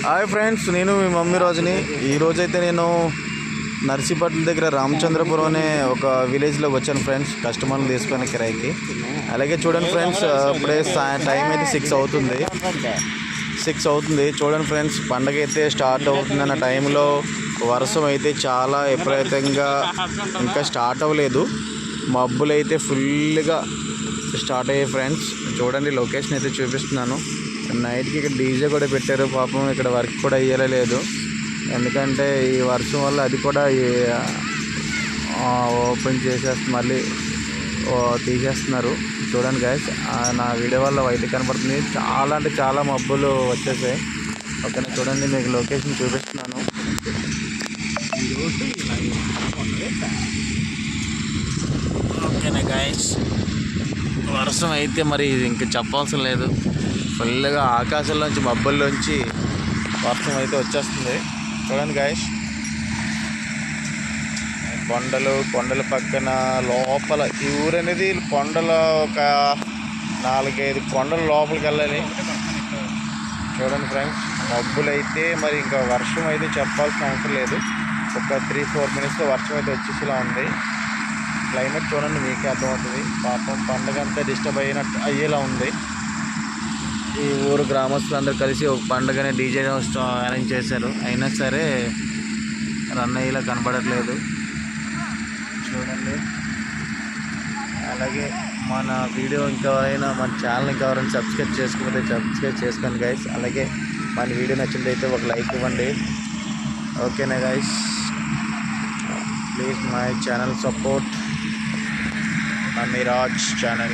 Hi friends, నేను మీ mummy రోజుని. ఈరోజైతే నేను నర్సీపట్నం దగ్గర రామచంద్రపురం అనే ఒక విలేజ్లోకి వచ్చాను ఫ్రెండ్స్, కస్టమర్లు తీసుకొని కిరాయికి. అలాగే చూడండి ఫ్రెండ్స్, ఇప్పుడే టైం అయితే 6 అవుతుంది. చూడండి ఫ్రెండ్స్, పండగ అయితే స్టార్ట్ అవుతుందన్న టైంలో వర్షం అయితే చాలా విపరీతంగా ఇంకా స్టార్ట్ అవ్వలేదు. మబ్బులు అయితే ఫుల్గా స్టార్ట్ అయ్యాయి ఫ్రెండ్స్. చూడండి, లొకేషన్ అయితే చూపిస్తున్నాను. నైట్కి ఇక్కడ డీజే కూడా పెట్టారు. పాపం ఇక్కడ వర్క్ కూడా అయ్యేలేదు, ఎందుకంటే ఈ వర్షం వల్ల అది కూడా ఓపెన్ చేసేస్తే మళ్ళీ తీసేస్తున్నారు. చూడండి గైస్, నా వీడియో వల్ల అయితే కనపడుతుంది. చాలా అంటే చాలా మబ్బులు వచ్చేసాయి. ఓకేనా, చూడండి, మీకు లొకేషన్ చూపిస్తున్నాను. ఓకేనా గైస్, వర్షం అయితే మరి ఇంక చెప్పవలసిన లేదు. ఫుల్గా ఆకాశంలోంచి మబ్బుల్లోంచి వర్షం అయితే వచ్చేస్తుంది. చూడండి గైస్, కొండల పక్కన లోపల ఈ ఊరు అనేది కొండల ఒక 4-5 కొండల లోపలికి వెళ్ళాలి. చూడండి ఫ్రెండ్స్, మబ్బులు అయితే మరి ఇంకా వర్షం అయితే చెప్పాల్సిన అవసరం లేదు. ఒక 3-4 మినిట్స్లో వర్షం అయితే వచ్చేసేలా ఉంది. క్లైమేట్ చూడండి, మీకే అర్థమవుతుంది. పాపం పండుగ అంతా డిస్టర్బ్ అయ్యేలా ఉంది. ఈ ఊరు గ్రామస్తులందరూ కలిసి ఒక పండుగని డీజే అరేంజ్ చేశారు. అయినా సరే రన్ అయ్యేలా కనబడట్లేదు. చూడండి, అలాగే మన వీడియో ఇంకెవరైనా మన ఛానల్ ఇంకెవరైనా సబ్స్క్రైబ్ చేసుకోకపోతే సబ్స్క్రైబ్ చేసుకోండి గైస్. అలాగే మన వీడియో నచ్చినట్లయితే ఒక లైక్ ఇవ్వండి. ఓకేనా guys, please my channel support mummy Raj channel.